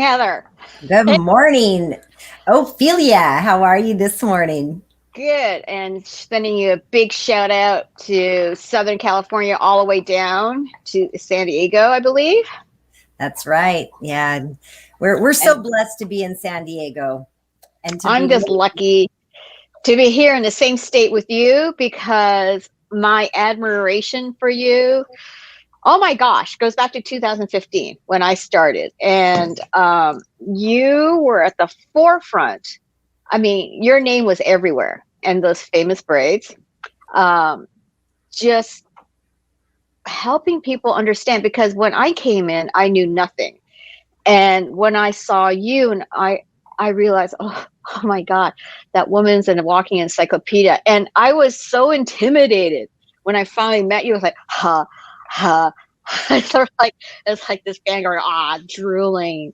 Heather. Good morning, Ophelia. How are you this morning? Good. And sending you a big shout out to Southern California, all the way down to San Diego, I believe. That's right. Yeah, we're so blessed to be in San Diego, and to I'm be. just lucky to be here in the same state with you because my admiration for you, oh my gosh, goes back to 2015 when I started. And you were at the forefront. I mean, your name was everywhere, and those famous braids. Just helping people understand, because when I came in, I knew nothing. And when I saw you, and I realized, oh my God, that woman's in a walking encyclopedia. And I was so intimidated when I finally met you. I was like, ha. It's sort of like, it's like this gang going, drooling.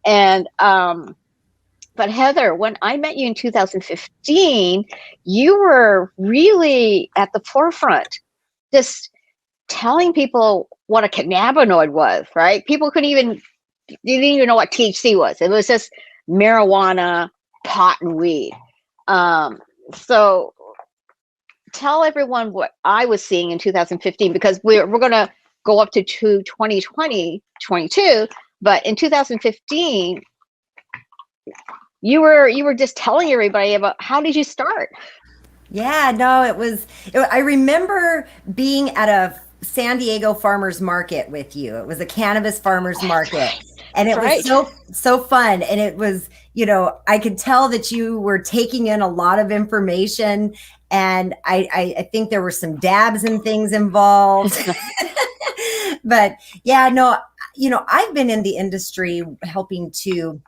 And but Heather, when I met you in 2015, you were really at the forefront, just telling people what a cannabinoid was, right? People didn't even know what THC was. It was just marijuana, pot, and weed. So tell everyone what I was seeing in 2015, because we're going to go up to 2020, 22. But in 2015, you were just telling everybody about, how did you start? Yeah, no, I remember being at a San Diego farmers market with you. It was a cannabis farmers market. And it was so fun. And it was, I could tell that you were taking in a lot of information. And I think there were some dabs and things involved. But yeah, no, I've been in the industry helping to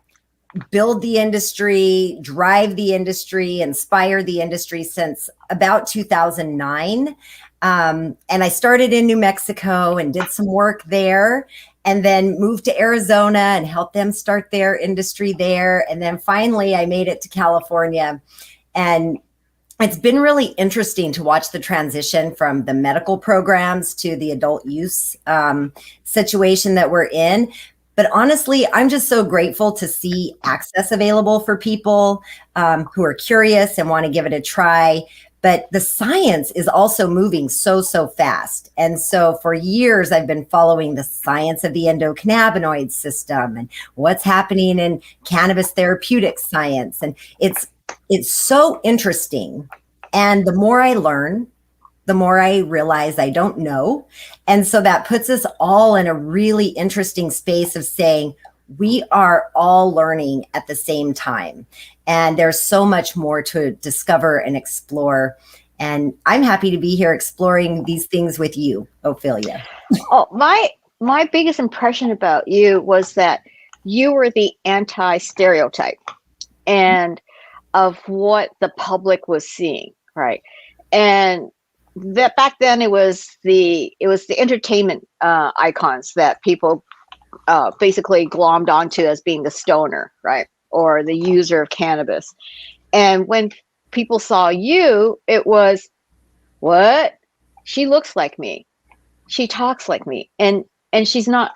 build the industry, drive the industry, inspire the industry since about 2009. And I started in New Mexico and did some work there, and then moved to Arizona and helped them start their industry there. And then finally I made it to California. And it's been really interesting to watch the transition from the medical programs to the adult use situation that we're in. But honestly, I'm just so grateful to see access available for people who are curious and want to give it a try. But the science is also moving so fast. And so for years, I've been following the science of the endocannabinoid system and what's happening in cannabis therapeutic science. And it's so interesting. And the more I learn, the more I realize I don't know. And so that puts us all in a really interesting space of saying, we are all learning at the same time. And there's so much more to discover and explore. And I'm happy to be here exploring these things with you, Ophelia. Oh, my biggest impression about you was that you were the anti-stereotype and of what the public was seeing, right? And that back then it was the entertainment icons that people basically glommed onto as being the stoner, right, or the user of cannabis. And when people saw you, it was, what? She looks like me, she talks like me, and she's not.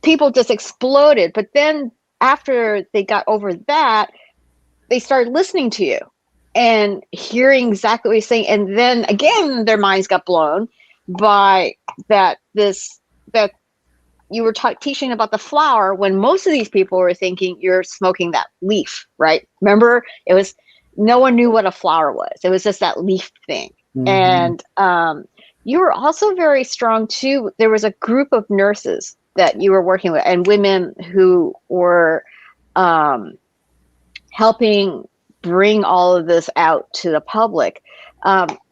People just exploded. But then after they got over that, they started listening to you and hearing exactly what you're saying. And then again, their minds got blown by that you were teaching about the flower, when most of these people were thinking you're smoking that leaf, right? Remember, it was, no one knew what a flower was. It was just that leaf thing. Mm-hmm. And you were also very strong too. There was a group of nurses that you were working with, and women who were helping bring all of this out to the public.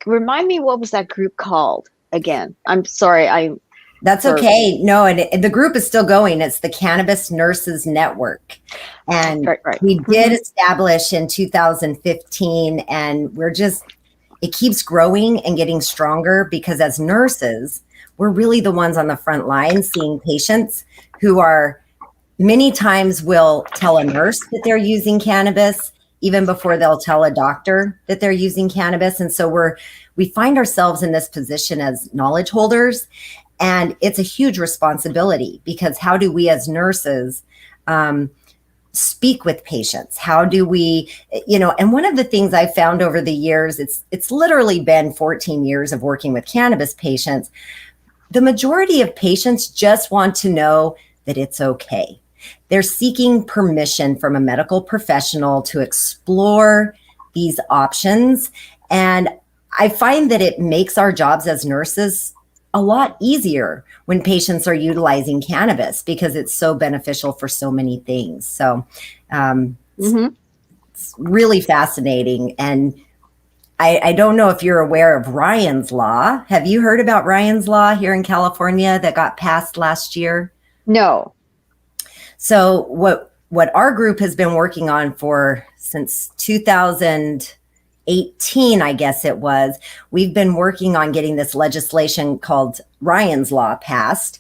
Remind me, what was that group called again? I'm sorry. That's okay. No, and the group is still going. It's the Cannabis Nurses Network. And right. We did establish in 2015, and it keeps growing and getting stronger, because as nurses, we're really the ones on the front line seeing patients who are many times will tell a nurse that they're using cannabis even before they'll tell a doctor that they're using cannabis. And so we find ourselves in this position as knowledge holders. And it's a huge responsibility, because how do we as nurses speak with patients? How do we, and one of the things I found over the years, it's literally been 14 years of working with cannabis patients. The majority of patients just want to know that it's okay. They're seeking permission from a medical professional to explore these options. And I find that it makes our jobs as nurses a lot easier when patients are utilizing cannabis because it's so beneficial for so many things. So it's really fascinating. And I don't know if you're aware of Ryan's Law. Have you heard about Ryan's Law here in California that got passed last year? No. So what our group has been working on for since 2018, I guess it was, we've been working on getting this legislation called Ryan's Law passed.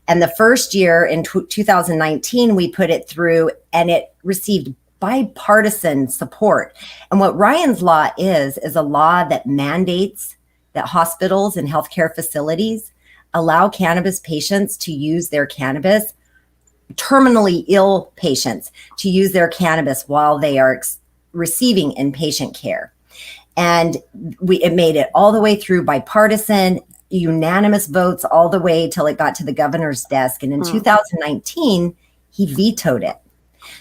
And the first year in 2019, we put it through and it received bipartisan support. And what Ryan's Law is a law that mandates that hospitals and healthcare facilities allow cannabis patients to use their cannabis, terminally ill patients to use their cannabis while they are receiving inpatient care. And it made it all the way through bipartisan, unanimous votes all the way till it got to the governor's desk. And in 2019, he vetoed it.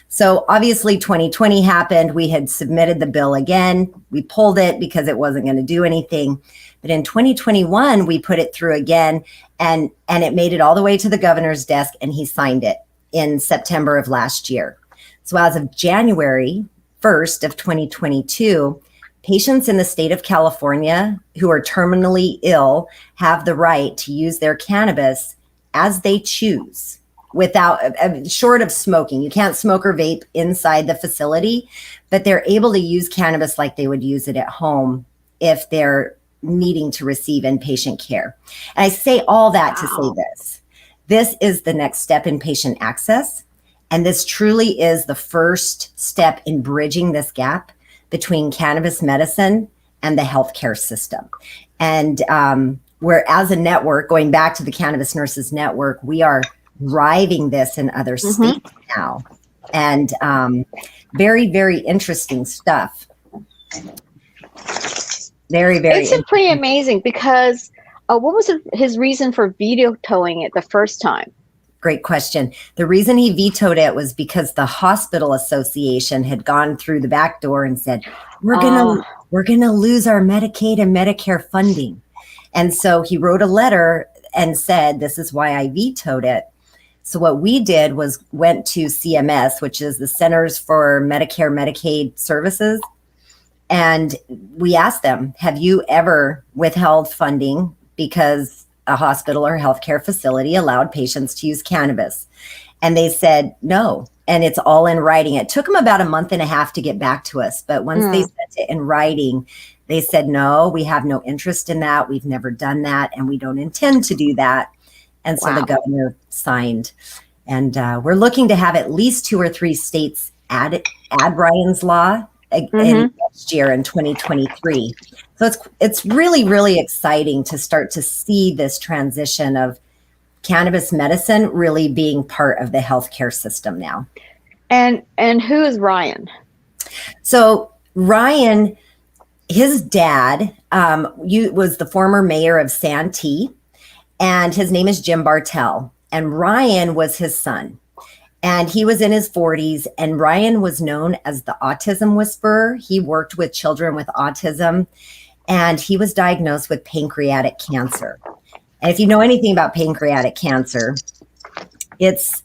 So obviously 2020 happened. We had submitted the bill again. We pulled it because it wasn't going to do anything. But in 2021, we put it through again and it made it all the way to the governor's desk and he signed it in September of last year. So as of January 1st of 2022, patients in the state of California who are terminally ill have the right to use their cannabis as they choose without, short of smoking. You can't smoke or vape inside the facility, but they're able to use cannabis like they would use it at home if they're needing to receive inpatient care. And I say all that to say this. This is the next step in patient access. And this truly is the first step in bridging this gap between cannabis medicine and the healthcare system. And we're, as a network, going back to the Cannabis Nurses Network, we are driving this in other states now. And very, very interesting stuff. Very, very. It's pretty amazing because what was his reason for vetoing it the first time? Great question. The reason he vetoed it was because the hospital association had gone through the back door and said, we're gonna lose our Medicaid and Medicare funding. And so he wrote a letter and said, this is why I vetoed it. So what we did was went to CMS, which is the Centers for Medicare Medicaid Services. And we asked them, have you ever withheld funding because a hospital or healthcare facility allowed patients to use cannabis? And they said no. And it's all in writing. It took them about a month and a half to get back to us. But once they sent it in writing, they said, no, we have no interest in that. We've never done that. And we don't intend to do that. And so the governor signed. And we're looking to have at least 2 or 3 states add Ryan's Law in next year in 2023. So it's really, really exciting to start to see this transition of cannabis medicine really being part of the healthcare system now. And who is Ryan? So Ryan, his dad was the former mayor of Santee, and his name is Jim Bartell. And Ryan was his son. And he was in his 40s, and Ryan was known as the autism whisperer. He worked with children with autism, and he was diagnosed with pancreatic cancer. And if you know anything about pancreatic cancer, it's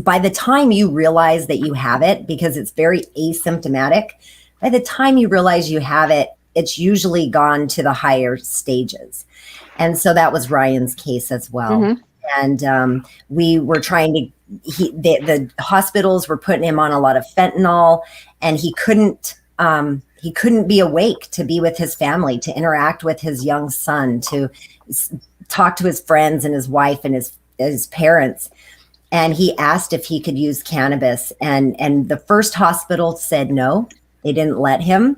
by the time you realize that you have it, because it's very asymptomatic, by the time you realize you have it, it's usually gone to the higher stages. And so that was Ryan's case as well. And we were trying to, the hospitals were putting him on a lot of fentanyl, and he couldn't be awake to be with his family, to interact with his young son, to talk to his friends and his wife and his parents. And he asked if he could use cannabis, and the first hospital said no, they didn't let him.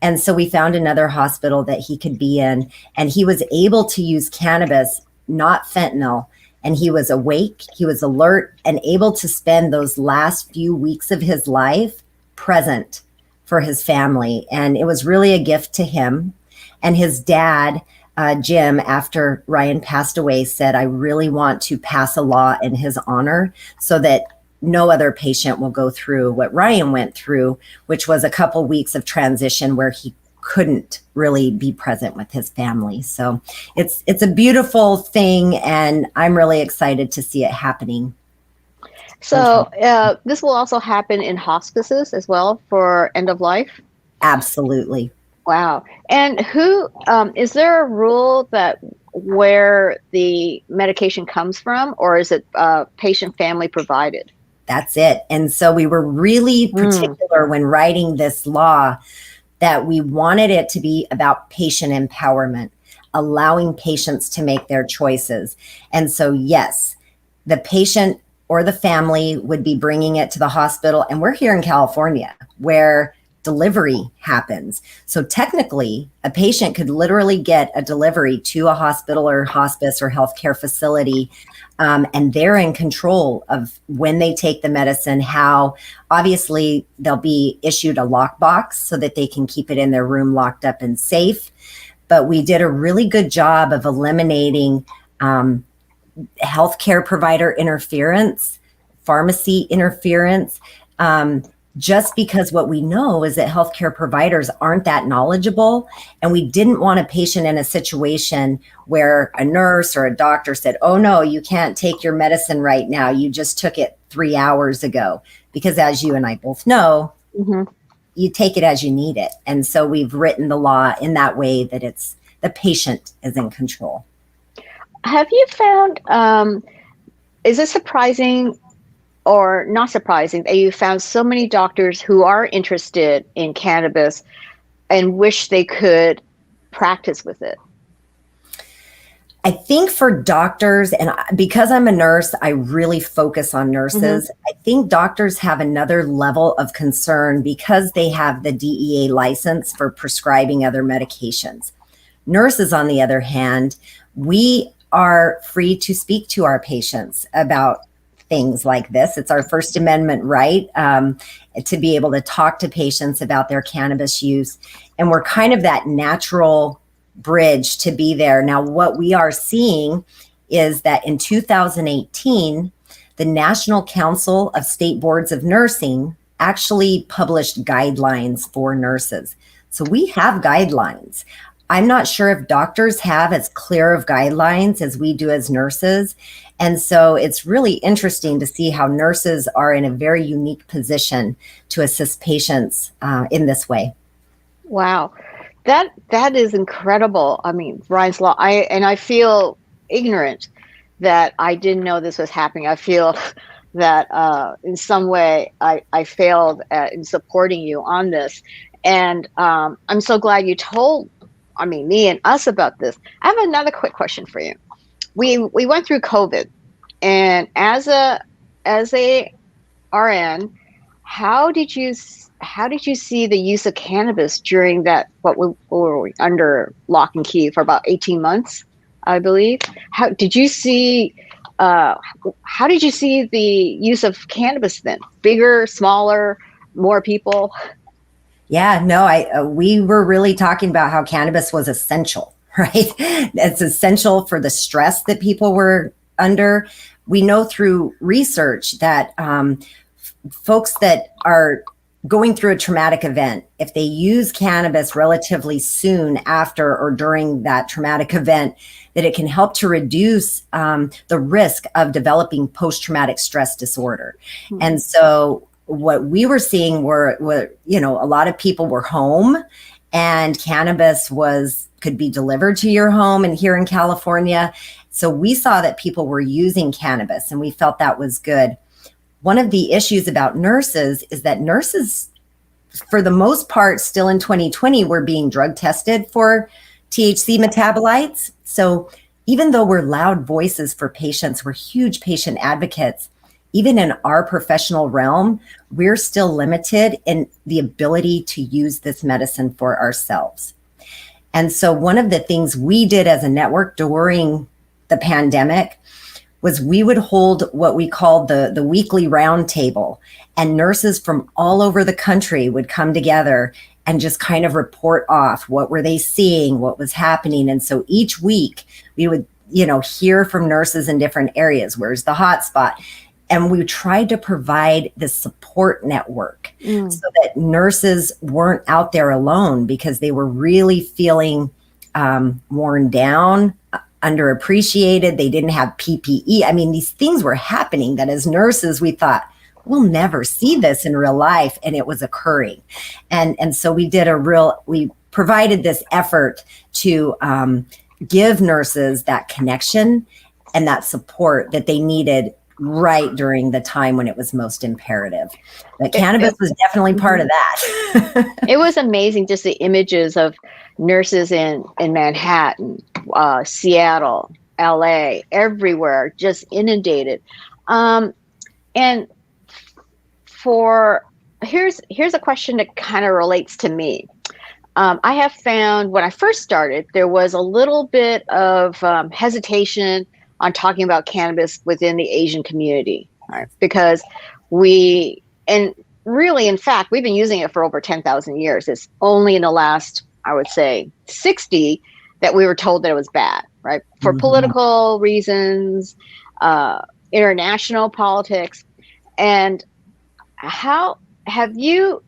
And so we found another hospital that he could be in, and he was able to use cannabis, not fentanyl. and he was awake, he was alert, and able to spend those last few weeks of his life present for his family. And it was really a gift to him. And his dad, Jim, after Ryan passed away, said, I really want to pass a law in his honor so that no other patient will go through what Ryan went through, which was a couple weeks of transition where he couldn't really be present with his family. So it's a beautiful thing, and I'm really excited to see it happening. So this will also happen in hospices as well for end of life? Absolutely. Wow. And who is there a rule that where the medication comes from, or is it patient family provided? That's it. And so we were really particular when writing this law that we wanted it to be about patient empowerment, allowing patients to make their choices. And so, yes, the patient or the family would be bringing it to the hospital. And we're here in California where delivery happens. So technically, a patient could literally get a delivery to a hospital or hospice or healthcare facility. And they're in control of when they take the medicine, how obviously they'll be issued a lockbox so that they can keep it in their room locked up and safe. But we did a really good job of eliminating healthcare provider interference, pharmacy interference, just because what we know is that healthcare providers aren't that knowledgeable. And we didn't want a patient in a situation where a nurse or a doctor said, oh, no, you can't take your medicine right now. You just took it 3 hours ago. Because as you and I both know, you take it as you need it. And so we've written the law in that way that it's the patient is in control. Have you found, is it surprising or not surprising that you found so many doctors who are interested in cannabis and wish they could practice with it? I think for doctors, and because I'm a nurse, I really focus on nurses. I think doctors have another level of concern because they have the DEA license for prescribing other medications. Nurses, on the other hand, we are free to speak to our patients about things like this. It's our First Amendment right to be able to talk to patients about their cannabis use. And we're kind of that natural bridge to be there. Now, what we are seeing is that in 2018, the National Council of State Boards of Nursing actually published guidelines for nurses. So we have guidelines. I'm not sure if doctors have as clear of guidelines as we do as nurses. And so it's really interesting to see how nurses are in a very unique position to assist patients in this way. Wow. That is incredible. I mean, Ryan's Law, I feel ignorant that I didn't know this was happening. I feel that in some way I failed in supporting you on this. And I'm so glad you told me and us about this. I have another quick question for you. We went through COVID, and as a RN, how did you see the use of cannabis during that, what were we under lock and key for about 18 months, I believe? How did you see the use of cannabis then? Bigger, smaller, more people? Yeah, no, we were really talking about how cannabis was essential, right? It's essential for the stress that people were under. We know through research that folks that are going through a traumatic event, if they use cannabis relatively soon after or during that traumatic event, that it can help to reduce the risk of developing post-traumatic stress disorder. And so what we were seeing were, a lot of people were home, and cannabis could be delivered to your home. And here in California, so we saw that people were using cannabis, and we felt that was good. One of the issues about nurses is that nurses, for the most part, still in 2020, were being drug tested for THC metabolites. So even though we're loud voices for patients, we're huge patient advocates, even in our professional realm, we're still limited in the ability to use this medicine for ourselves. And so one of the things we did as a network during the pandemic was we would hold what we called the weekly round table, and nurses from all over the country would come together and just kind of report off what were they seeing, what was happening. And so each week we would, hear from nurses in different areas. Where's the hot spot? And we tried to provide this support network so that nurses weren't out there alone, because they were really feeling worn down, underappreciated. They didn't have PPE. I mean, these things were happening that as nurses, we thought, we'll never see this in real life. And it was occurring. And so we provided this effort to give nurses that connection and that support that they needed right during the time when it was most imperative. But cannabis was definitely part of that. It was amazing, just the images of nurses in Manhattan, Seattle, LA, everywhere, just inundated. And here's a question that kind of relates to me. I have found when I first started, there was a little bit of hesitation on talking about cannabis within the Asian community, right? Because in fact, we've been using it for over 10,000 years. It's only in the last, I would say, 60 that we were told that it was bad, right? For political reasons, international politics. And how have you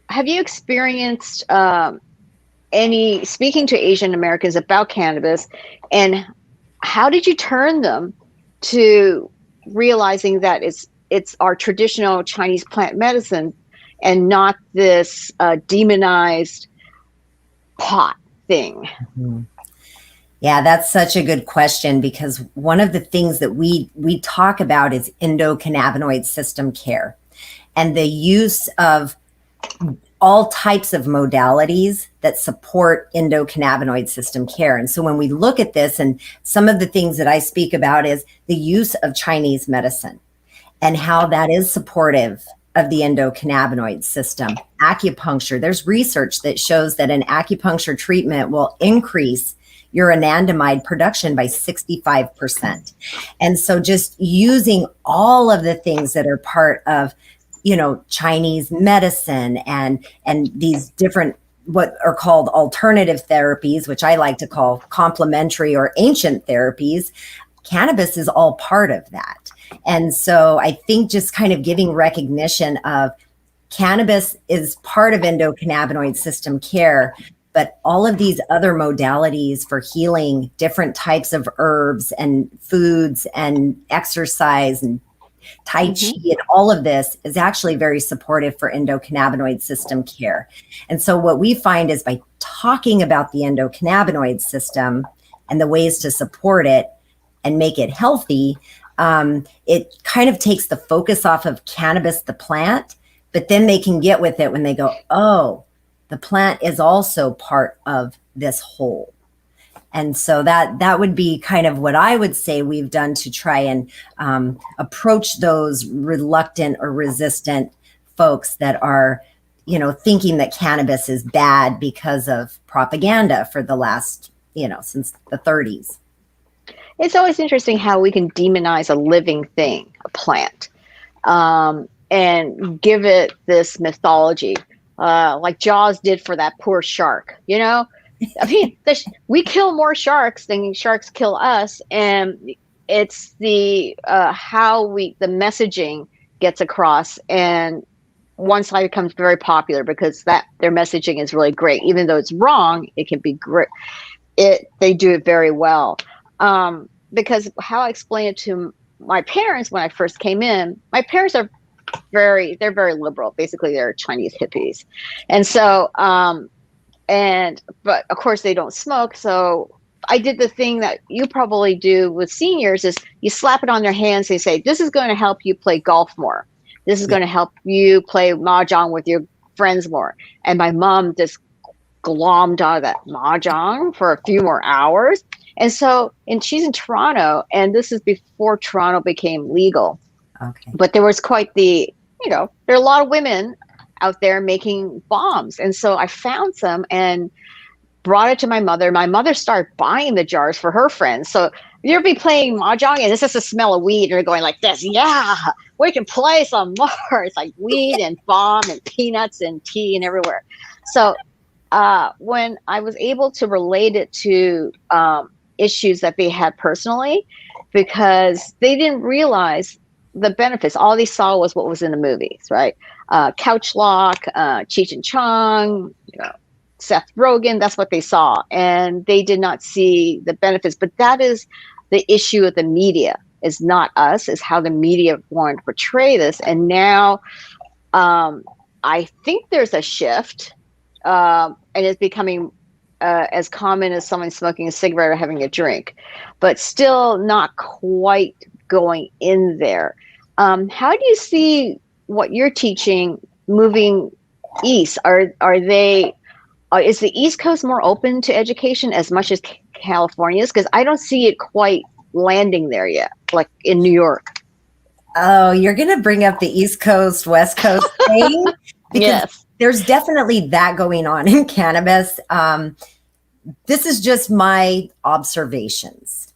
experienced any speaking to Asian Americans about cannabis, and how did you turn them to realizing that it's our traditional Chinese plant medicine and not this demonized pot thing? Yeah, that's such a good question, because one of the things that we talk about is endocannabinoid system care and the use of all types of modalities that support endocannabinoid system care. And so when we look at this, and some of the things that I speak about is the use of Chinese medicine and how that is supportive of the endocannabinoid system. Acupuncture, there's research that shows that an acupuncture treatment will increase your anandamide production by 65%. And so just using all of the things that are part of Chinese medicine and these different what are called alternative therapies, which I like to call complementary or ancient therapies, cannabis is all part of that. And so I think just kind of giving recognition of cannabis is part of endocannabinoid system care, but all of these other modalities for healing different types of herbs and foods and exercise and Tai Chi and all of this is actually very supportive for endocannabinoid system care. And so what we find is by talking about the endocannabinoid system and the ways to support it and make it healthy, it kind of takes the focus off of cannabis, the plant, but then they can get with it when they go, oh, the plant is also part of this whole. And so that would be kind of what I would say we've done to try and approach those reluctant or resistant folks that are, thinking that cannabis is bad because of propaganda for the last, since the 30s. It's always interesting how we can demonize a living thing, a plant, and give it this mythology, like Jaws did for that poor shark, I mean, we kill more sharks than sharks kill us, and it's the the messaging gets across, and one side becomes very popular because their messaging is really great, even though it's wrong. It can be great. They do it very well, because how I explain it to my parents when I first came in, my parents are they're very liberal. Basically, they're Chinese hippies, and so. But of course they don't smoke. So I did the thing that you probably do with seniors is you slap it on their hands and say, this is going to help you play golf more. This is going to help you play mahjong with your friends more. And my mom just glommed out of that mahjong for a few more hours. And she's in Toronto, and this is before Toronto became legal. Okay. But there was quite there are a lot of women out there making bombs. And so I found some and brought it to my mother. My mother started buying the jars for her friends. So you'll be playing mahjong and it's just a smell of weed and you're going like this. Yeah, we can play some more. It's like weed and bomb and peanuts and tea and everywhere. So when I was able to relate it to issues that they had personally, because they didn't realize the benefits. All they saw was what was in the movies, right? Couch Lock, Cheech and Chong, Seth Rogen, that's what they saw. And they did not see the benefits. But that is the issue of the media, is not us, is how the media wanted to portray this. And now I think there's a shift, and it's becoming as common as someone smoking a cigarette or having a drink, but still not quite going in there. How do you see what you're teaching moving east? Is the East Coast more open to education as much as California is? Because I don't see it quite landing there yet, like in New York. Oh, you're going to bring up the East Coast, West Coast thing? Because yes, there's definitely that going on in cannabis. This is just my observations.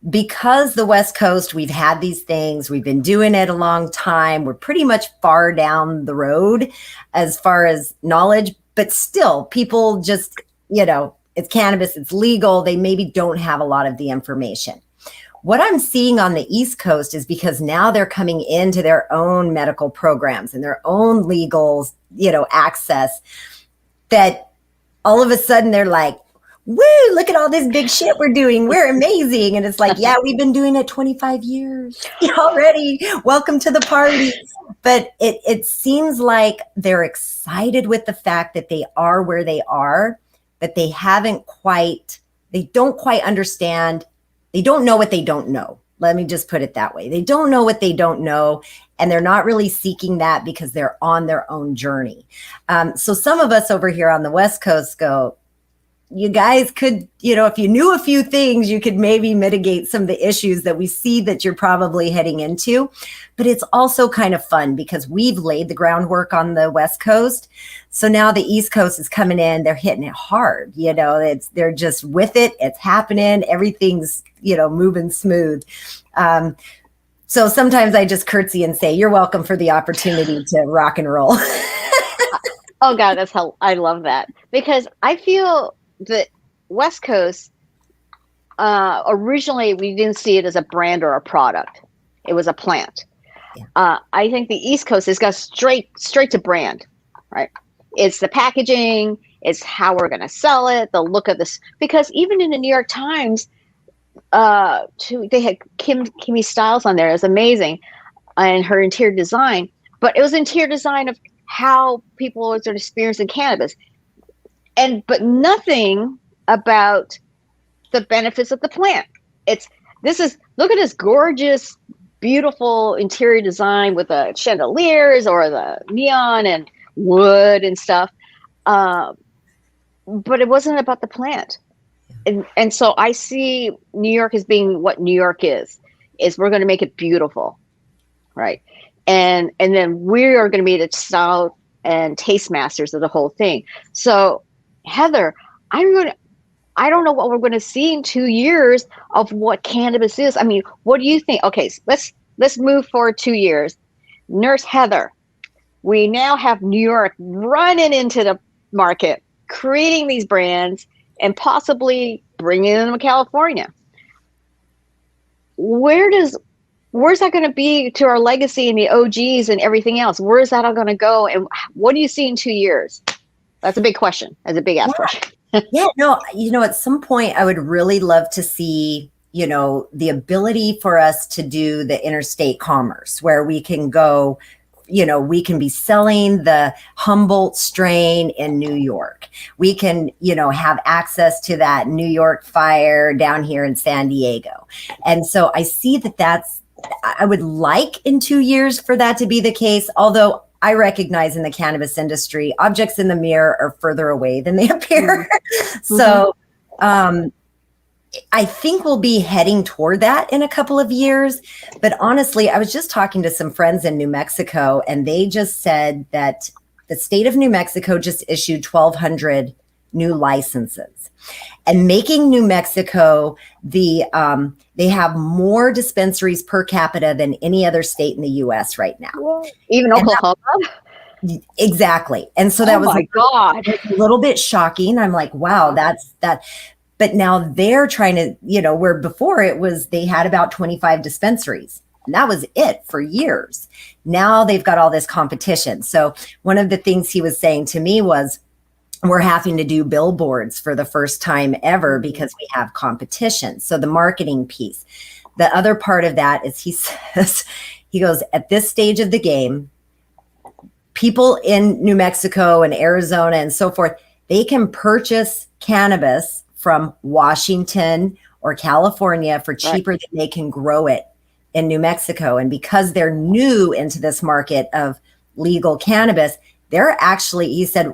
Because the West Coast, we've had these things, we've been doing it a long time. We're pretty much far down the road as far as knowledge, but still people just, it's cannabis, it's legal. They maybe don't have a lot of the information. What I'm seeing on the East Coast is because now they're coming into their own medical programs and their own legal, access, that all of a sudden they're like, woo, look at all this big shit we're doing. We're amazing. And it's like, yeah, we've been doing it 25 years already. Welcome to the party. But it seems like they're excited with the fact that they are where they are, but they don't quite understand. They don't know what they don't know. Let me just put it that way. They don't know what they don't know. And they're not really seeking that because they're on their own journey. So some of us over here on the West Coast go, you guys could, if you knew a few things, you could maybe mitigate some of the issues that we see that you're probably heading into. But it's also kind of fun because we've laid the groundwork on the West Coast. So now the East Coast is coming in, they're hitting it hard. They're just with it. It's happening. Everything's, moving smooth. So sometimes I just curtsy and say, you're welcome for the opportunity to rock and roll. Oh God, I love that, because I feel the West Coast, originally we didn't see it as a brand or a product. It was a plant. Yeah. I think the East Coast has got straight to brand, right? It's the packaging, it's how we're going to sell it, the look of this. Because even in the New York Times, they had Kimmy Styles on there. It was amazing, and her interior design. But it was interior design of how people are experiencing cannabis. But nothing about the benefits of the plant. Look at this gorgeous, beautiful interior design with the chandeliers or the neon and wood and stuff. But it wasn't about the plant. And so I see New York as being what New York is we're going to make it beautiful, right? And then we are going to be the style and taste masters of the whole thing. So Heather, I don't know what we're going to see in 2 years of what cannabis is. I mean, what do you think? Okay, so let's move forward 2 years. Nurse Heather, we now have New York running into the market, creating these brands, and possibly bringing them to California. Where's that going to be to our legacy and the OGs and everything else? Where is that all going to go? And what do you see in 2 years? That's a big question. That's a big ass question. Yeah, no, at some point I would really love to see, the ability for us to do the interstate commerce where we can go, we can be selling the Humboldt strain in New York. We can, have access to that New York fire down here in San Diego. And so I see I would like in 2 years for that to be the case, although I recognize in the cannabis industry, objects in the mirror are further away than they appear. Mm-hmm. So I think we'll be heading toward that in a couple of years. But honestly, I was just talking to some friends in New Mexico, and they just said that the state of New Mexico just issued 1,200 new licenses. And making New Mexico they have more dispensaries per capita than any other state in the U.S. right now. Well, even Oklahoma. Exactly. And so that was God, a little bit shocking. I'm like, wow, that's that. But now they're trying to, where before it was they had about 25 dispensaries. And that was it for years. Now they've got all this competition. So one of the things he was saying to me was, we're having to do billboards for the first time ever because we have competition. So the marketing piece. The other part of that is he says, he goes, at this stage of the game, people in New Mexico and Arizona and so forth, they can purchase cannabis from Washington or California for cheaper than they can grow it in New Mexico. And because they're new into this market of legal cannabis, they're actually, he said,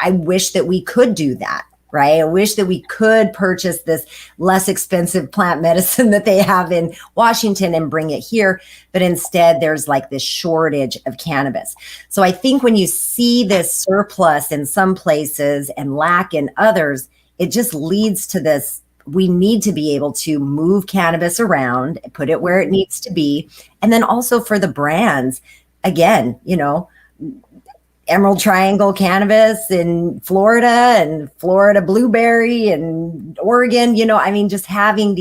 I wish that we could do that, right? I wish that we could purchase this less expensive plant medicine that they have in Washington and bring it here. But instead, there's like this shortage of cannabis. So I think when you see this surplus in some places and lack in others, it just leads to this. We need to be able to move cannabis around, put it where it needs to be. And then also for the brands, again, Emerald Triangle cannabis in Florida and Florida blueberry and Oregon, just having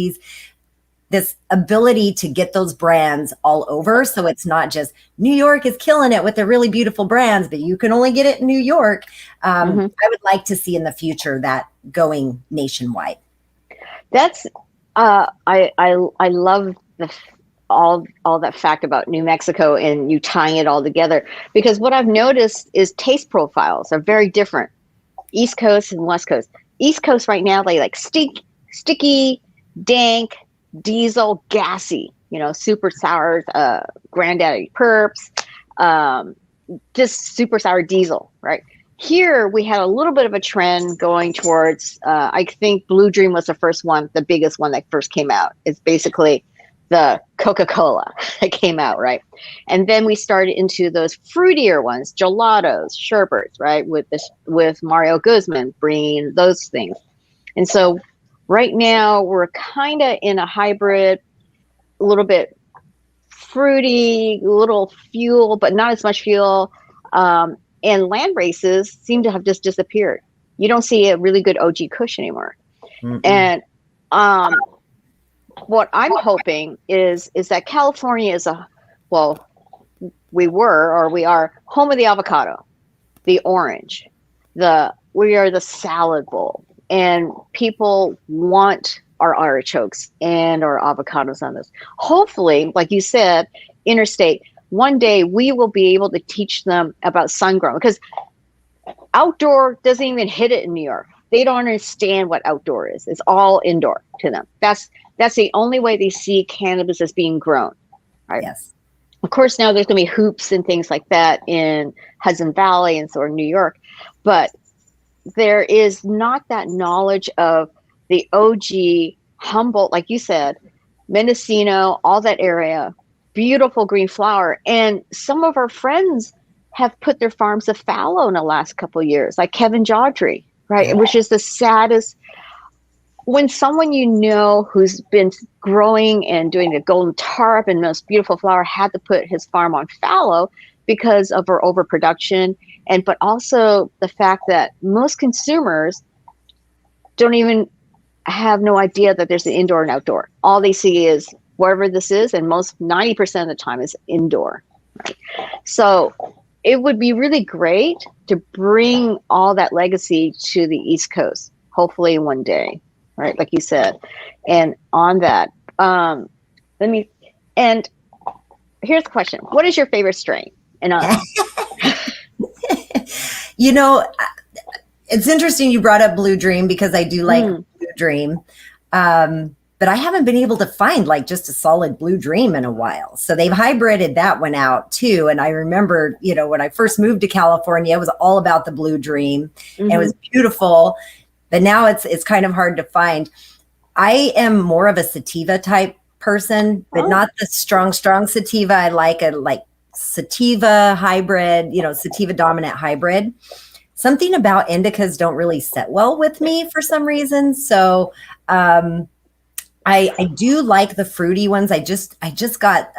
this ability to get those brands all over. So it's not just New York is killing it with the really beautiful brands, but you can only get it in New York. I would like to see in the future that going nationwide. That's I love all that fact about New Mexico and you tying it all together, because what I've noticed is taste profiles are very different. East Coast and West Coast. East Coast right now, they like sticky, dank, diesel, gassy, super sour, granddaddy perps, just super sour diesel, right? Here we had a little bit of a trend going towards, I think Blue Dream was the first one, the biggest one that first came out. It's basically the Coca-Cola that came out, right? And then we started into those fruitier ones, gelatos, sherbets, right? With Mario Guzman bringing those things. And so right now we're kind of in a hybrid, a little bit fruity, little fuel, but not as much fuel. And land races seem to have just disappeared. You don't see a really good OG Kush anymore. And what I'm hoping is that California is we are home of the avocado, the orange, we are the salad bowl, and people want our artichokes and our avocados on this. Hopefully, like you said, interstate, one day we will be able to teach them about sun grown, because outdoor doesn't even hit it in New York. They don't understand what outdoor is. It's all indoor to them. That's the only way they see cannabis as being grown, right? Yes. Of course, now there's going to be hoops and things like that in Hudson Valley and so in New York, but there is not that knowledge of the OG Humboldt, like you said, Mendocino, all that area, beautiful green flower. And some of our friends have put their farms of fallow in the last couple of years, like Kevin Jawdry, right? Yeah. Which is the saddest. When someone who's been growing and doing the golden tarp and most beautiful flower had to put his farm on fallow because of our overproduction, but also the fact that most consumers don't even have no idea that there's an indoor and outdoor. All they see is wherever this is, and 90% of the time is indoor. Right? So it would be really great to bring all that legacy to the East Coast, hopefully one day. Right, like you said, and on that, and here's the question: what is your favorite strain? And it's interesting you brought up Blue Dream, because I do like Blue Dream, but I haven't been able to find like just a solid Blue Dream in a while. So they've hybrided that one out too. And I remember, when I first moved to California, it was all about the Blue Dream, and it was beautiful. But now it's kind of hard to find. I am more of a sativa type person, but not the strong sativa. I like a sativa hybrid, sativa dominant hybrid. something about indicas don't really sit well with me for some reason. So I do like the fruity ones. I just got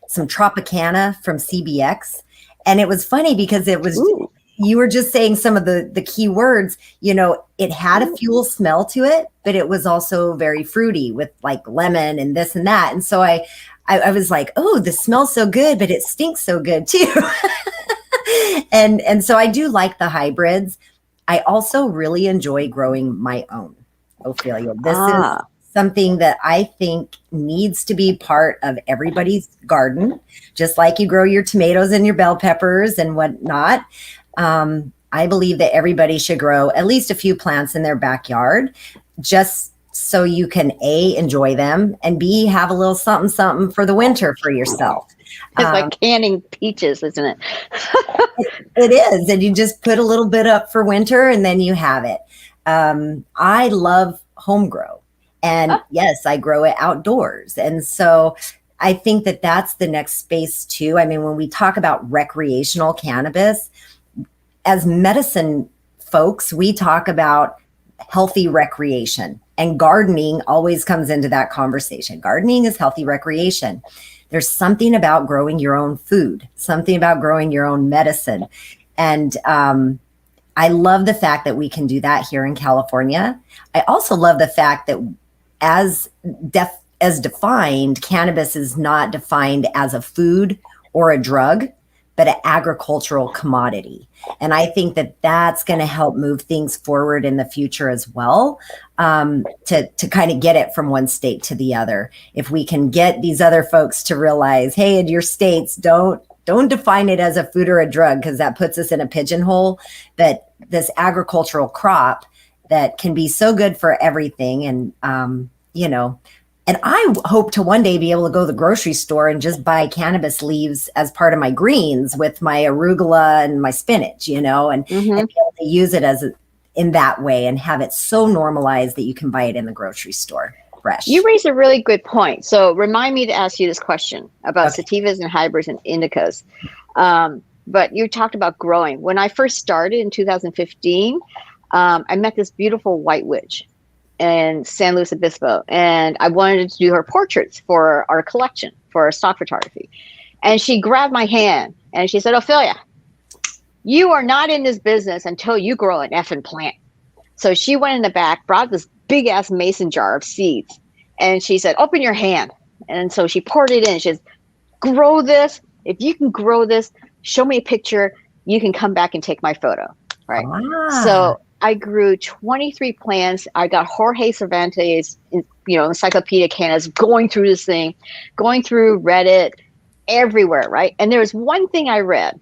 some Tropicana from CBX, and it was funny because it was Ooh. you were just saying some of the key words. You know, it had a fuel smell to it, but it was also very fruity with like lemon and this and that. And so I was like, oh, this smells so good, but it stinks so good too. And so I do like the hybrids. I also really enjoy growing my own, Ophelia. This is something that I think needs to be part of everybody's garden, just like you grow your tomatoes and your bell peppers and whatnot. I believe that everybody should grow at least a few plants in their backyard, just so you can A, enjoy them, and B, have a little something, something for the winter for yourself. It's like canning peaches, isn't it? It is. And you just put a little bit up for winter and then you have it. I love home grow. And yes, I grow it outdoors. And so I think that that's the next space too. I mean, when we talk about recreational cannabis, as medicine folks, we talk about healthy recreation, and gardening always comes into that conversation. Gardening is healthy recreation. There's something about growing your own food, something about growing your own medicine. And I love the fact that we can do that here in California. I also love the fact that as defined, cannabis is not defined as a food or a drug, but an agricultural commodity. And I think that that's going to help move things forward in the future as well, to kind of get it from one state to the other. If we can get these other folks to realize, hey, in your states, don't define it as a food or a drug, because that puts us in a pigeonhole. But this agricultural crop that can be so good for everything. And, and I hope to one day be able to go to the grocery store and just buy cannabis leaves as part of my greens with my arugula and my spinach, and be able to use it in that way and have it so normalized that you can buy it in the grocery store fresh. You raise a really good point. So remind me to ask you this question about sativas and hybrids and indicas. But you talked about growing. When I first started in 2015, I met this beautiful white witch in San Luis Obispo, and I wanted to do her portraits for our collection, for our stock photography. And she grabbed my hand and she said, Ophelia, you are not in this business until you grow an effing plant. So she went in the back, brought this big ass mason jar of seeds, and she said, open your hand. And so she poured it in. She says, grow this. If you can grow this, show me a picture. You can come back and take my photo. Right. So I grew 23 plants. I got Jorge Cervantes, Encyclopedia Cannabis, going through this thing, going through Reddit, everywhere, right? And there was one thing I read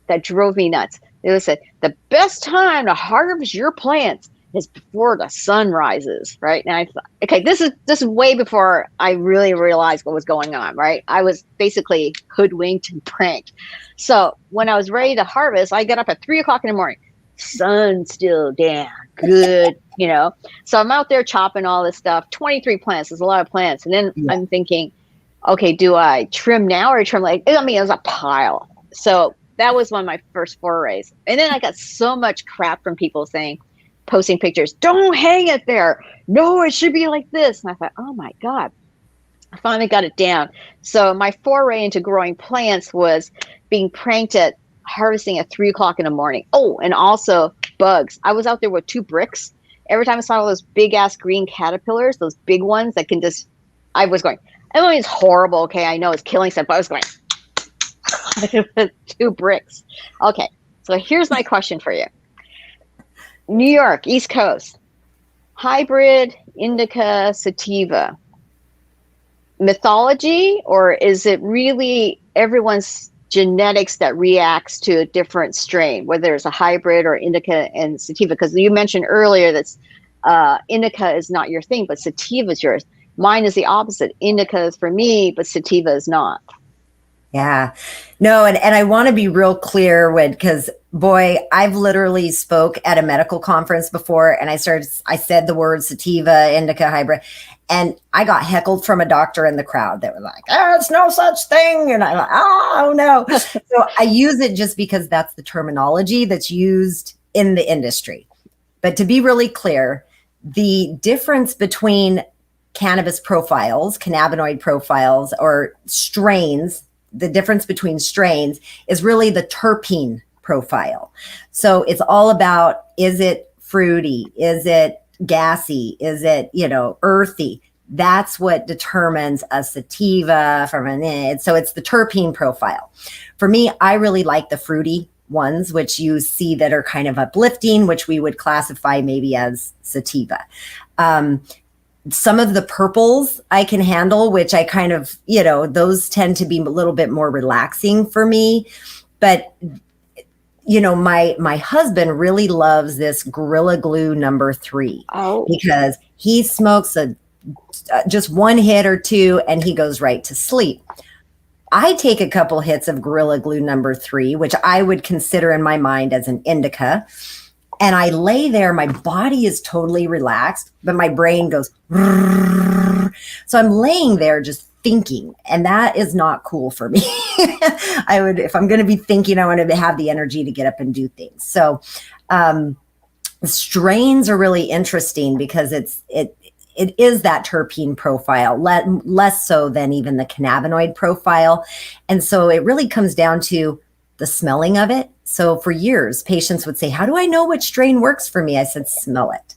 that drove me nuts. It said, the best time to harvest your plants is before the sun rises, right? And I thought, okay, this is way before I really realized what was going on, right? I was basically hoodwinked and pranked. So when I was ready to harvest, I got up at 3:00 in the morning. Sun's still down, good, So I'm out there chopping all this stuff. 23 plants, there's a lot of plants. And then I'm thinking, okay, do I trim now or trim later? I mean, it was a pile. So that was one of my first forays. And then I got so much crap from people posting pictures, don't hang it there. No, it should be like this. And I thought, oh my God, I finally got it down. So my foray into growing plants was being pranked at harvesting at 3:00 in the morning. Oh, and also bugs. I was out there with 2 bricks. Every time I saw those big ass green caterpillars, those big ones that can I was going, I mean, it's horrible. Okay. I know it's killing stuff, but I was going 2 bricks. Okay. So here's my question for you. New York, East Coast, hybrid, indica, sativa, mythology, or is it really everyone's genetics that reacts to a different strain, whether it's a hybrid or indica and sativa? Because you mentioned earlier that indica is not your thing, but sativa is yours. Mine is the opposite. Indica is for me, but sativa is not. Yeah, no. And I want to be real clear because boy, I've literally spoke at a medical conference before and I said the word sativa, indica, hybrid. And I got heckled from a doctor in the crowd that was like, it's no such thing. And I'm like, oh no. So I use it just because that's the terminology that's used in the industry. But to be really clear, the difference between cannabis profiles, cannabinoid profiles, or strains, the difference between strains is really the terpene profile. So it's all about, is it fruity? Is it gassy? Is it, earthy? That's what determines a sativa from an. So it's the terpene profile. For me, I really like the fruity ones, which you see that are kind of uplifting, which we would classify maybe as sativa. Some of the purples I can handle, which I kind of, those tend to be a little bit more relaxing for me. But, my husband really loves this Gorilla Glue number 3 because he smokes just one hit or two and he goes right to sleep. I take a couple hits of Gorilla Glue number 3, which I would consider in my mind as an indica. And I lay there, my body is totally relaxed, but my brain goes. So I'm laying there just thinking, and that is not cool for me. If I'm going to be thinking, I want to have the energy to get up and do things. So strains are really interesting because it is that terpene profile, less so than even the cannabinoid profile. And so it really comes down to the smelling of it. So for years, patients would say, how do I know which strain works for me? I said, smell it.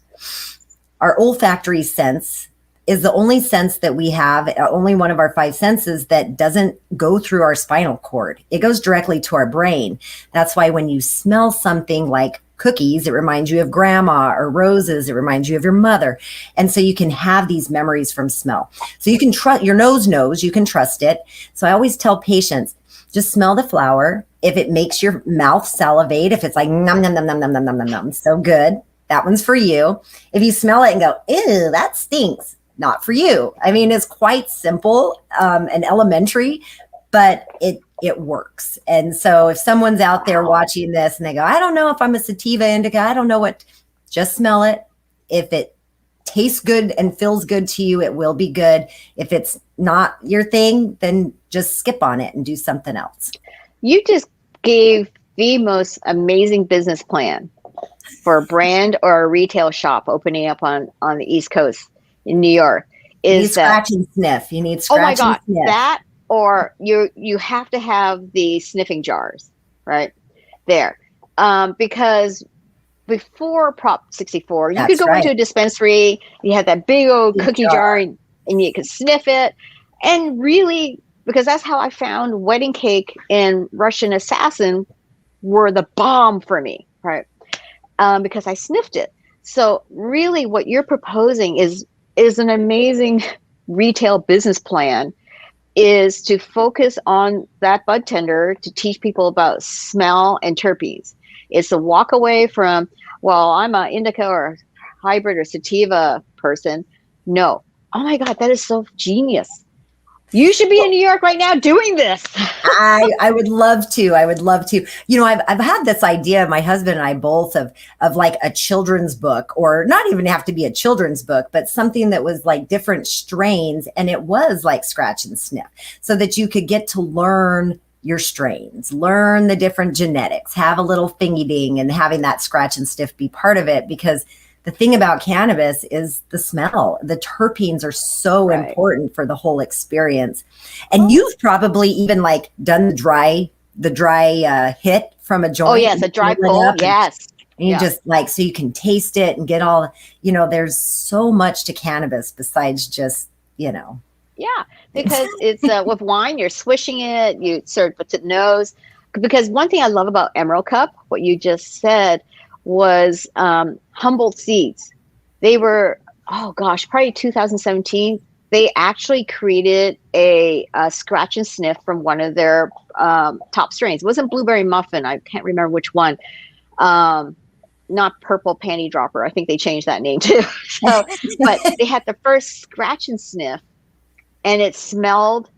Our olfactory sense is the only sense that we have, only one of our 5 senses that doesn't go through our spinal cord. It goes directly to our brain. That's why when you smell something like cookies, it reminds you of grandma, or roses, it reminds you of your mother. And so you can have these memories from smell. So you can trust, your nose knows, you can trust it. So I always tell patients, just smell the flower. If it makes your mouth salivate, if it's like num, num, num, num, num, num, num, num, num, so good, that one's for you. If you smell it and go, ew, that stinks, not for you. I mean, it's quite simple and elementary, but it works. And so if someone's out there watching this and they go, I don't know if I'm a sativa indica, I don't know what, just smell it. If it tastes good and feels good to you, it will be good. If it's not your thing, then just skip on it and do something else. You just gave the most amazing business plan for a brand or a retail shop opening up on the East Coast in New York. You need scratch and sniff. You need scratch and sniff. That, or you have to have the sniffing jars right there, because before Prop 64, you could go into a dispensary, you had that big old cookie jar, and you could sniff it. And really, because that's how I found Wedding Cake and Russian Assassin were the bomb for me, right? Because I sniffed it. So really what you're proposing is an amazing retail business plan, is to focus on that bud tender to teach people about smell and terpenes. It's to walk away from, well, I'm an indica or hybrid or sativa person. No. Oh my God, that is so genius. You should be in New York right now doing this. I would love to. I would love to. I've had this idea, my husband and I both, of like a children's book, or not even have to be a children's book, but something that was like different strains. And it was like scratch and sniff, so that you could get to learn your strains, learn the different genetics, have a little thingy ding, and having that scratch and sniff be part of it. Because the thing about cannabis is the smell. The terpenes are so important for the whole experience. And you've probably even like done the dry hit from a joint. Oh yes, a dry pull. Yes. And you just like, so you can taste it and get all, there's so much to cannabis besides just, Yeah, because it's with wine, you're swishing it, you sort of put it nose. Because one thing I love about Emerald Cup, what you just said, was Humboldt Seeds. They were, probably 2017. They actually created a scratch and sniff from one of their top strains. It wasn't Blueberry Muffin. I can't remember which one. Not Purple Panty Dropper. I think they changed that name too. So, but they had the first scratch and sniff, and it smelled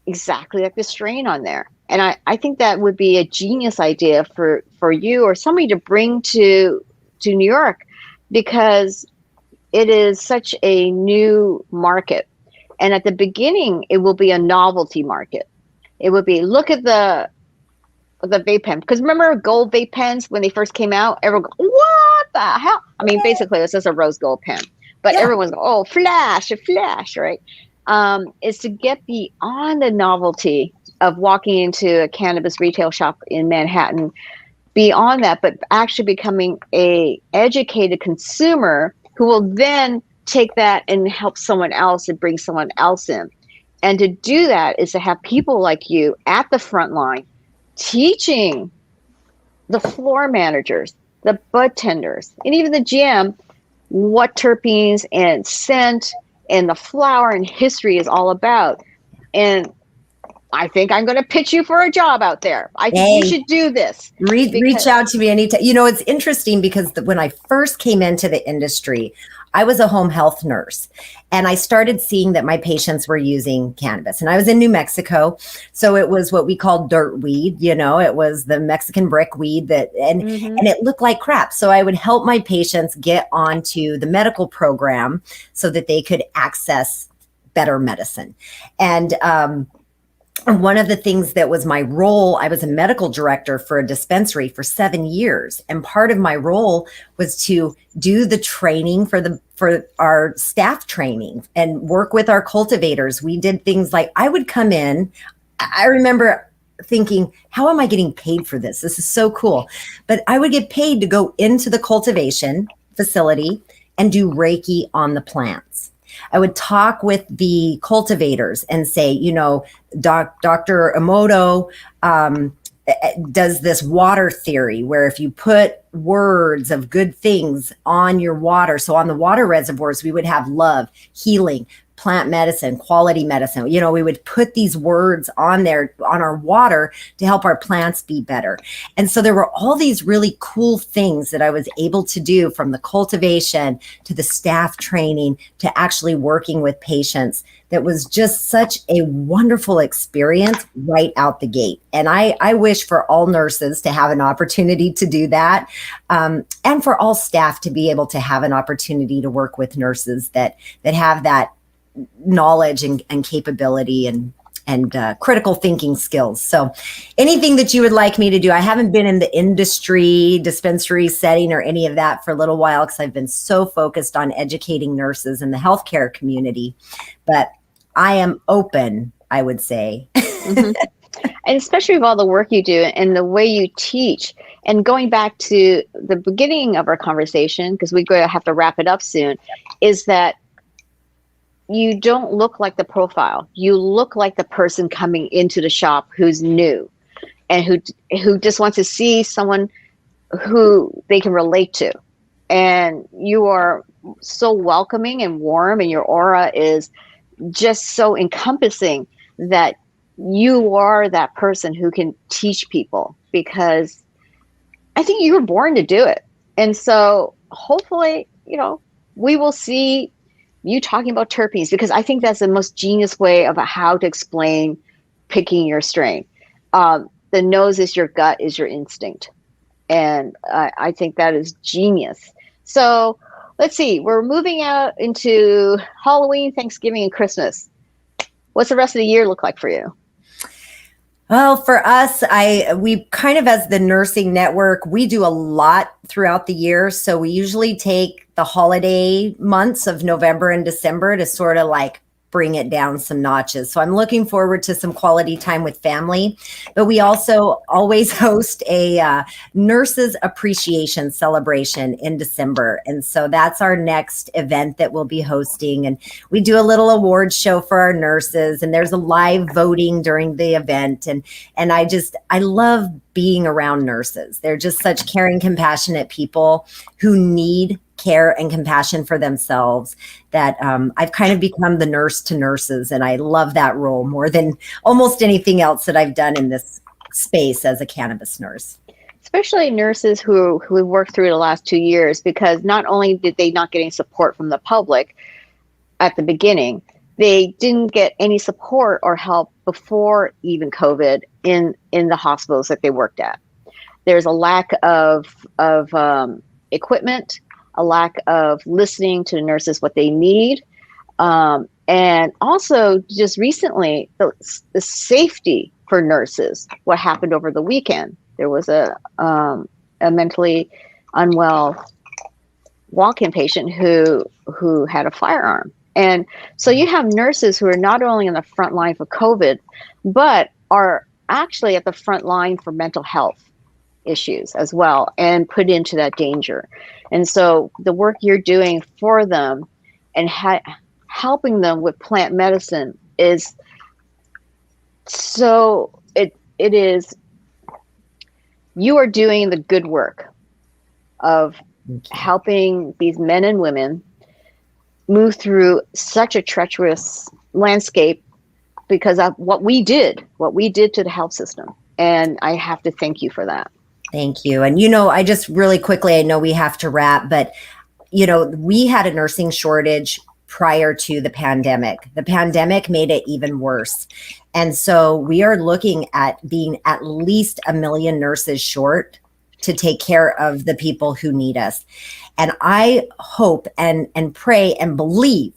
exactly like the strain on there. And I think that would be a genius idea for you or somebody to bring to New York, because it is such a new market. And at the beginning, it will be a novelty market. It would be, look at the the vape pen. Because remember gold vape pens when they first came out? Everyone go, what the hell? I mean, basically, it's just a rose gold pen. But Yeah. everyone's go, oh, flash, a flash, right? Is to get beyond the novelty of walking into a cannabis retail shop in Manhattan, beyond that, but actually becoming a educated consumer who will then take that and help someone else and bring someone else in. And to do that is to have people like you at the front line teaching the floor managers, the bud tenders, and even the GM what terpenes and scent and the flower and history is all about. And I think I'm going to pitch you for a job out there. I think you should do this. Reach out to me anytime. You know, it's interesting because when I first came into the industry, I was a home health nurse, and I started seeing that my patients were using cannabis. And I was in New Mexico, so it was what we call dirt weed. You know, it was the Mexican brick weed and it looked like crap. So I would help my patients get onto the medical program so that they could access better medicine. And one of the things that was my role, I was a medical director for a dispensary for 7 years. And part of my role was to do the training for our staff training and work with our cultivators. We did things like I would come in. I remember thinking, how am I getting paid for this? This is so cool. But I would get paid to go into the cultivation facility and do Reiki on the plants. I would talk with the cultivators and say, you know, Dr. Emoto does this water theory where if you put words of good things on your water, so on the water reservoirs, we would have love, healing, plant medicine, quality medicine. You know, we would put these words on there on our water to help our plants be better. And so there were all these really cool things that I was able to do, from the cultivation to the staff training to actually working with patients. That was just such a wonderful experience right out the gate. And I wish for all nurses to have an opportunity to do that, and for all staff to be able to have an opportunity to work with nurses that have that knowledge and capability and critical thinking skills. So anything that you would like me to do, I haven't been in the industry, dispensary setting or any of that for a little while because I've been so focused on educating nurses in the healthcare community, but I am open, I would say. And especially with all the work you do and the way you teach, and going back to the beginning of our conversation, because we're going to have to wrap it up soon, is that you don't look like the profile. You look like the person coming into the shop who's new and who just wants to see someone who they can relate to. And you are so welcoming and warm, and your aura is just so encompassing that you are that person who can teach people, because I think you were born to do it. And so hopefully, you know, we will see you talking about terpenes, because I think that's the most genius way of how to explain picking your strain. The nose is your gut, is your instinct. And I think that is genius. So let's see, we're moving out into Halloween, Thanksgiving, and Christmas. What's the rest of the year look like for you? Well, for us, we kind of, as the nursing network, we do a lot throughout the year. So we usually take the holiday months of November and December to sort of like bring it down some notches. So I'm looking forward to some quality time with family, but we also always host a nurses appreciation celebration in December. And so that's our next event that we'll be hosting. And we do a little award show for our nurses, and there's a live voting during the event. And I love being around nurses. They're just such caring, compassionate people who need care and compassion for themselves, that I've kind of become the nurse to nurses. And I love that role more than almost anything else that I've done in this space as a cannabis nurse. Especially nurses who worked through the last 2 years, because not only did they not get any support from the public at the beginning, they didn't get any support or help before even COVID in the hospitals that they worked at. There's a lack of equipment, a lack of listening to the nurses what they need, and also just recently the safety for nurses. What happened over the weekend? There was a mentally unwell walk-in patient who had a firearm. And so you have nurses who are not only on the front line for COVID, but are actually at the front line for mental health issues as well, and put into that danger. And so the work you're doing for them and helping them with plant medicine is so it is, you are doing the good work of helping these men and women move through such a treacherous landscape because of what we did to the health system. And I have to thank you for that. Thank you. And, I just really quickly, I know we have to wrap, but, we had a nursing shortage prior to the pandemic. The pandemic made it even worse. And so we are looking at being at least 1 million nurses short to take care of the people who need us. And I hope and pray and believe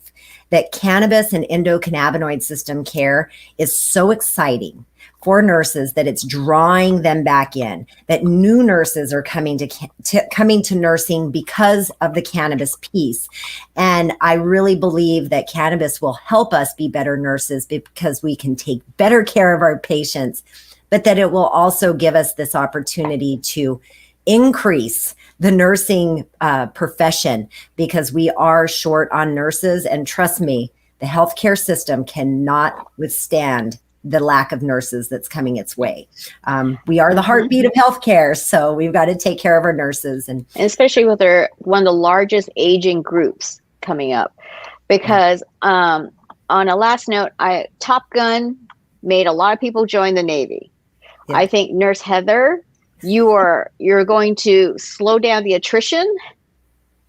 that cannabis and endocannabinoid system care is so exciting for nurses that it's drawing them back in, that new nurses are coming to nursing because of the cannabis piece. And I really believe that cannabis will help us be better nurses because we can take better care of our patients, but that it will also give us this opportunity to increase the nursing profession, because we are short on nurses. And trust me, the healthcare system cannot withstand the lack of nurses that's coming its way. We are the heartbeat of healthcare, so we've got to take care of our nurses. And especially with one of the largest aging groups coming up. Because on a last note, Top Gun made a lot of people join the Navy. Yeah. I think Nurse Heather, you're going to slow down the attrition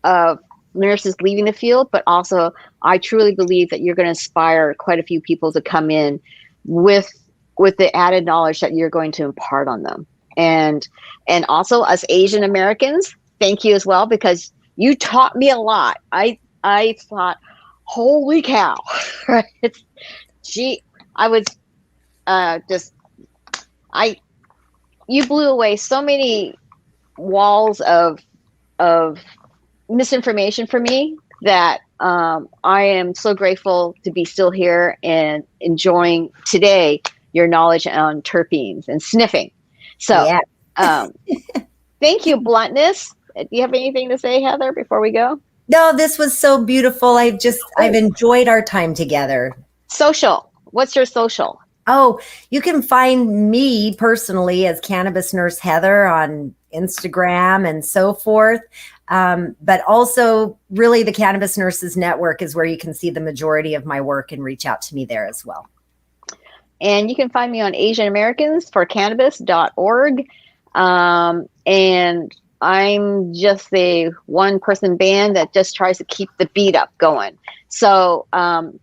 of nurses leaving the field, but also I truly believe that you're going to inspire quite a few people to come in with the added knowledge that you're going to impart on them. And also us Asian Americans, thank you as well, because you taught me a lot. I thought, holy cow, right? You blew away so many walls of misinformation for me that I am so grateful to be still here and enjoying today your knowledge on terpenes and sniffing. So yeah. Thank you, Bluntness. Do you have anything to say, Heather, before we go? No, this was so beautiful. I've enjoyed our time together. Social. What's your social? Oh, you can find me personally as Cannabis Nurse Heather on Instagram and so forth. But also really the Cannabis Nurses Network is where you can see the majority of my work and reach out to me there as well. And you can find me on Asian Americans for cannabis.org. And I'm just a one-person band that just tries to keep the beat up going. So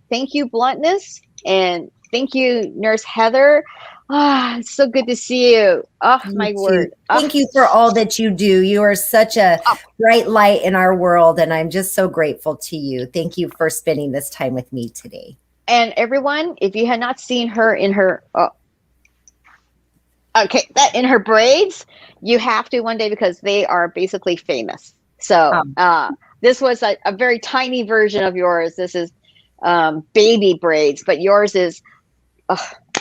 thank you, Bluntness, and thank you, Nurse Heather. It's so good to see you. Oh, my word. Thank you for all that you do. You are such a bright light in our world, and I'm just so grateful to you. Thank you for spending this time with me today. And everyone, if you had not seen her in her in her braids, you have to one day, because they are basically famous. So this was a very tiny version of yours. This is baby braids, but yours is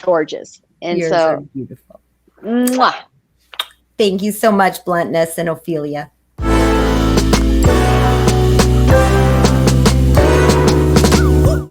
gorgeous. And yours so are beautiful. Mwah. Thank you so much, Bluntness and Ophelia.